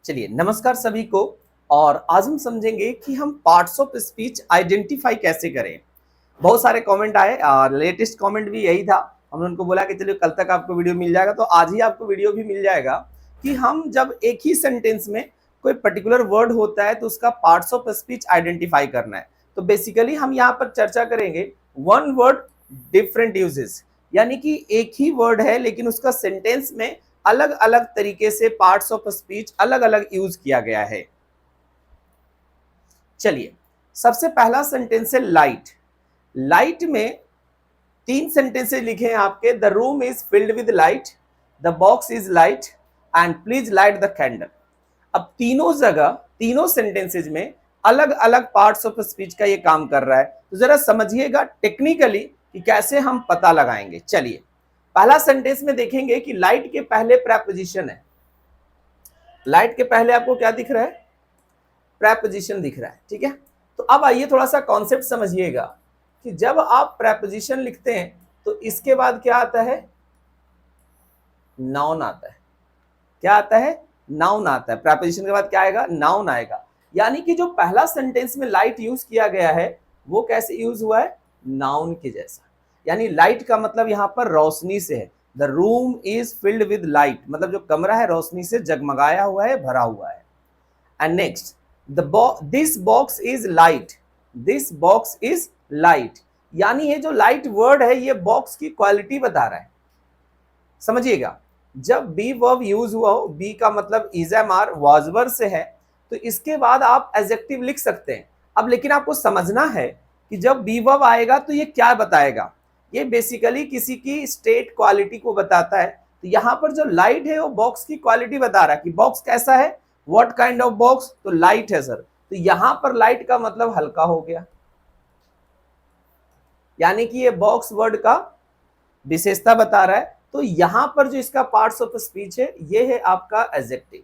चलिए नमस्कार सभी को। और आज हम समझेंगे कि हम पार्ट्स ऑफ स्पीच आइडेंटिफाई कैसे करें। बहुत सारे कमेंट आए और लेटेस्ट कमेंट भी यही था। हमने उनको बोला कि चलिए कल तक आपको वीडियो मिल जाएगा, तो आज ही आपको वीडियो भी मिल जाएगा कि हम जब एक ही सेंटेंस में कोई पर्टिकुलर वर्ड होता है तो उसका पार्ट्स ऑफ स्पीच आइडेंटिफाई करना है। तो बेसिकली हम यहाँ पर चर्चा करेंगे वन वर्ड डिफरेंट यूजेस, यानी कि एक ही वर्ड है लेकिन उसका सेंटेंस में अलग अलग तरीके से पार्ट्स ऑफ स्पीच अलग अलग यूज किया गया है। चलिए सबसे पहला सेंटेंस है लाइट। लाइट में तीन सेंटेंसेस लिखे हैं आपके। The room is filled with light, the box is light and please light the candle. अब तीनों जगह तीनों सेंटेंसेज में अलग अलग पार्ट्स ऑफ स्पीच का ये काम कर रहा है। तो जरा समझिएगा टेक्निकली कि कैसे हम पता लगाएंगे। चलिए पहला सेंटेंस में देखेंगे कि लाइट के पहले प्रेपोजिशन है। लाइट के पहले आपको क्या दिख रहा है? प्रेपोजिशन दिख रहा है, ठीक है। तो अब आइए थोड़ा सा कॉन्सेप्ट समझिएगा कि जब आप प्रेपोजिशन लिखते हैं तो इसके बाद क्या आता है? नाउन आता है। क्या आता है? नाउन आता है। प्रेपोजिशन के बाद क्या आएगा? नाउन आएगा। यानी कि जो पहला सेंटेंस में लाइट यूज किया गया है वो कैसे यूज हुआ है? नाउन के जैसा। यानी लाइट का मतलब यहाँ पर रोशनी से है। The room is filled with light, मतलब जो कमरा है रोशनी से जगमगाया हुआ है, भरा हुआ है। And next this box is light. This box is light, यानी ये जो लाइट वर्ड है ये बॉक्स की क्वालिटी बता रहा है। समझिएगा, जब बी वर्ब यूज हुआ हो, बी का मतलब is am are was were से है, तो इसके बाद आप एडजेक्टिव लिख सकते हैं। अब लेकिन आपको समझना है कि जब बी वर्ब आएगा तो ये क्या बताएगा। ये बेसिकली किसी की स्टेट क्वालिटी को बताता है। तो यहाँ पर जो लाइट है वो बॉक्स की क्वालिटी बता रहा है कि बॉक्स कैसा है, व्हाट काइंड ऑफ बॉक्स, तो लाइट है सर। तो यहां पर लाइट का मतलब हल्का हो गया, यानी कि ये बॉक्स वर्ड का विशेषता बता रहा है। तो यहां पर जो इसका पार्ट्स ऑफ स्पीच है ये है आपका एडजेक्टिव।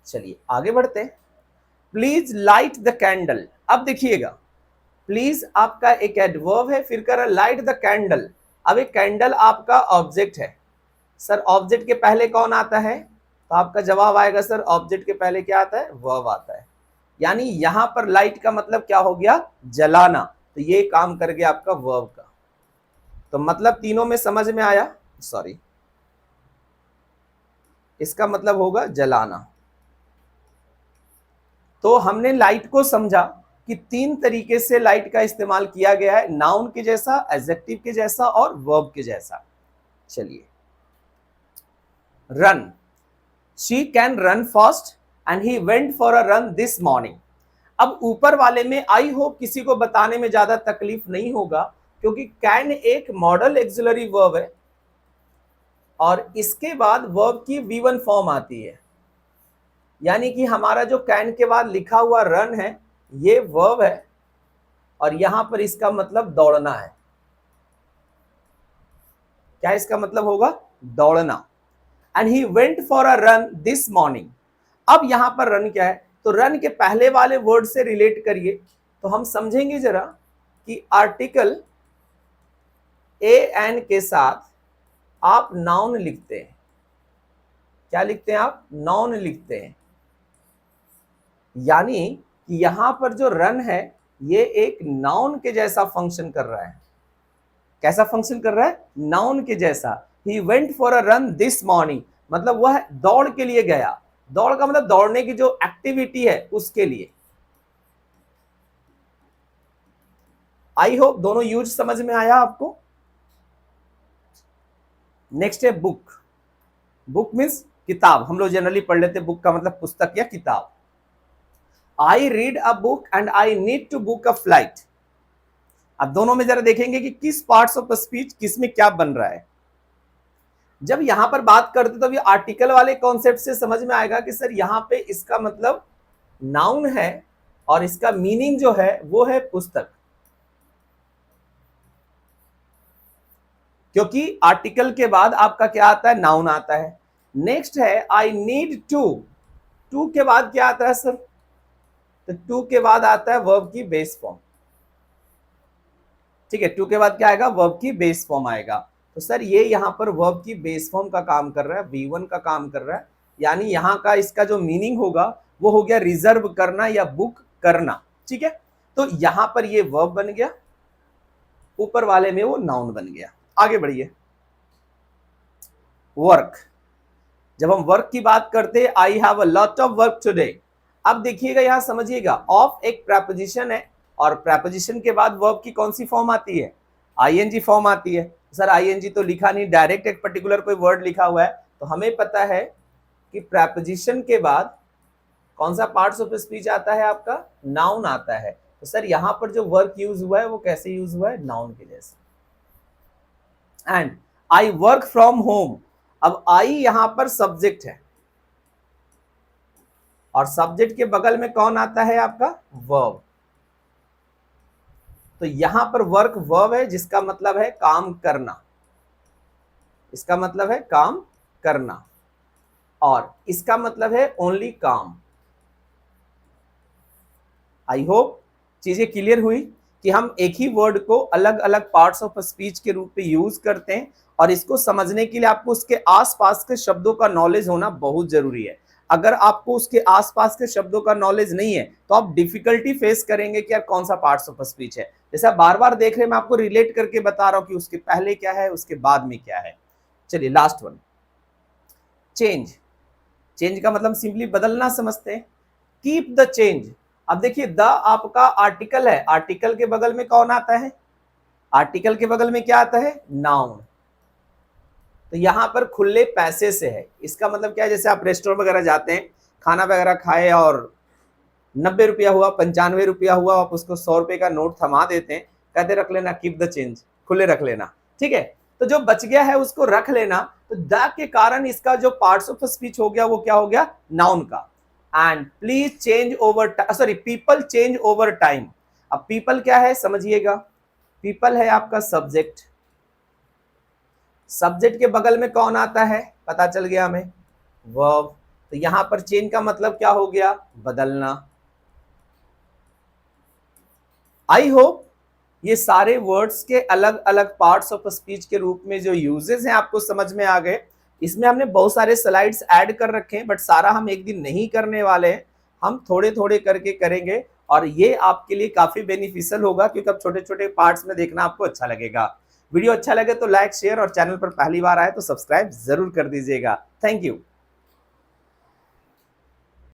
चलिए आगे बढ़ते हैं। Please light the candle. अब देखिएगा, प्लीज आपका एक एडवर्ब है, फिर कर लाइट द कैंडल। अब एक कैंडल आपका ऑब्जेक्ट है। सर ऑब्जेक्ट के पहले कौन आता है? तो आपका जवाब आएगा सर ऑब्जेक्ट के पहले क्या आता है? वर्ब आता है। यानी यहां पर लाइट का मतलब क्या हो गया? जलाना। तो ये काम कर गया आपका वर्ब का। तो मतलब तीनों में समझ में आया? सॉरी, इसका मतलब होगा जलाना। तो हमने लाइट को समझा कि तीन तरीके से लाइट का इस्तेमाल किया गया है, नाउन के जैसा, एडजेक्टिव के जैसा और वर्ब के जैसा। चलिए run. She can run fast and he went for a run this morning. अब ऊपर वाले में आई होप किसी को बताने में ज्यादा तकलीफ नहीं होगा, क्योंकि कैन एक मॉडल एक्सिलरी वर्ब है और इसके बाद वर्ब की V1 फॉर्म आती है। यानी कि हमारा जो कैन के बाद लिखा हुआ रन है ये वर्ब है और यहां पर इसका मतलब दौड़ना है। क्या इसका मतलब होगा? दौड़ना। And he went for a run this morning. अब यहां पर रन क्या है? तो रन के पहले वाले वर्ड से रिलेट करिए तो हम समझेंगे जरा कि आर्टिकल ए एन के साथ आप नाउन लिखते हैं। क्या लिखते हैं आप? नाउन लिखते हैं। यानी कि यहां पर जो रन है ये एक नाउन के जैसा फंक्शन कर रहा है। कैसा फंक्शन कर रहा है? नाउन के जैसा। He went for a run this morning, मतलब वह दौड़ के लिए गया। दौड़ का मतलब दौड़ने की जो एक्टिविटी है उसके लिए। आई होप दोनों यूज समझ में आया आपको। नेक्स्ट है बुक। बुक मीन्स किताब। हम लोग जनरली पढ़ लेते हैं बुक का मतलब पुस्तक या किताब। I read a book and I need to book a flight. अब दोनों में जरा देखेंगे कि किस पार्ट्स ऑफ स्पीच किस में क्या बन रहा है। जब यहां पर बात करते तो ये आर्टिकल वाले कॉन्सेप्ट से समझ में आएगा कि सर यहां पे इसका मतलब नाउन है और इसका मीनिंग जो है वो है पुस्तक, क्योंकि आर्टिकल के बाद आपका क्या आता है? नाउन आता है। नेक्स्ट है आई नीड टू। टू के बाद क्या आता है सर? तो टू के बाद आता है वर्ब की बेस फॉर्म। ठीक है, टू के बाद क्या आएगा? वर्ब की बेस फॉर्म आएगा। तो सर ये यहाँ पर वर्ब की बेस फॉर्म का काम कर रहा है, V1 का काम कर रहा है, यानी यहाँ का इसका जो मीनिंग होगा वो हो गया रिजर्व करना या बुक करना। ठीक है, तो यहाँ पर ये वर्ब बन गया, ऊपर वाले में वो नाउन बन गया। आगे बढ़िए, वर्क। जब हम वर्क की बात करते हैं, I have a lot of work today. अब देखिएगा यहां समझिएगा, ऑफ एक प्रेपोजिशन है और प्रेपोजिशन के बाद वर्ब की कौन सी फॉर्म आती है, आईएनजी फॉर्म आती है। सर आईएनजी तो लिखा नहीं, डायरेक्ट एक पर्टिकुलर कोई वर्ड लिखा हुआ है, तो हमें पता है कि प्रेपोजिशन के बाद कौन सा पार्ट्स ऑफ स्पीच आता है आपका, नाउन आता है। तो सर यहां पर जो वर्क यूज हुआ है वो कैसे यूज हुआ है, नाउन के जैसे। And I work from home, अब आई यहां पर सब्जेक्ट है और सब्जेक्ट के बगल में कौन आता है आपका, वर्ब। तो यहां पर वर्क वर्ब है जिसका मतलब है काम करना, इसका मतलब है काम करना, और इसका मतलब है ओनली काम। आई होप चीजें क्लियर हुई कि हम एक ही वर्ड को अलग अलग पार्ट्स ऑफ स्पीच के रूप में यूज करते हैं, और इसको समझने के लिए आपको उसके आसपास के शब्दों का नॉलेज होना बहुत जरूरी है। अगर आपको उसके आसपास के शब्दों का नॉलेज नहीं है तो आप डिफिकल्टी फेस करेंगे कि यार कौन सा पार्ट्स ऑफ स्पीच है। जैसा बार बार देख रहे, मैं आपको रिलेट करके बता रहा हूं कि उसके पहले क्या है उसके बाद में क्या है। चलिए लास्ट वन, चेंज। चेंज का मतलब सिंपली बदलना समझते हैं, कीप द चेंज। अब देखिए द आपका आर्टिकल है, आर्टिकल के बगल में कौन आता है, आर्टिकल के बगल में क्या आता है, नाउन। तो यहां पर खुले पैसे से है, इसका मतलब क्या है, जैसे आप रेस्टोरेंट वगैरह जाते हैं, खाना वगैरह खाए और 90 रुपया हुआ, 95 रुपया हुआ, आप उसको 100 रुपए का नोट थमा देते हैं, कहते रख लेना, कीप द चेंज, खुले रख लेना। ठीक है, तो जो बच गया है उसको रख लेना। तो द के कारण इसका जो पार्ट्स ऑफ स्पीच हो गया वो क्या हो गया, नाउन का। And please change over, sorry people change over time. अब पीपल क्या है समझिएगा, पीपल है आपका सब्जेक्ट, सब्जेक्ट के बगल में कौन आता है पता चल गया हमें, वर्ब। तो यहां पर चेंज का मतलब क्या हो गया, बदलना। आई होप ये सारे वर्ड्स के अलग अलग पार्ट्स ऑफ स्पीच के रूप में जो यूजेस हैं आपको समझ में आ गए। इसमें हमने बहुत सारे स्लाइड्स ऐड कर रखे हैं, बट सारा हम एक दिन नहीं करने वाले हैं, हम थोड़े थोड़े करके करेंगे, और ये आपके लिए काफी बेनिफिशियल होगा क्योंकि अब छोटे छोटे पार्ट्स में देखना आपको अच्छा लगेगा। वीडियो अच्छा लगे तो लाइक शेयर, और चैनल पर पहली बार आए तो सब्सक्राइब जरूर कर दीजिएगा। Thank you.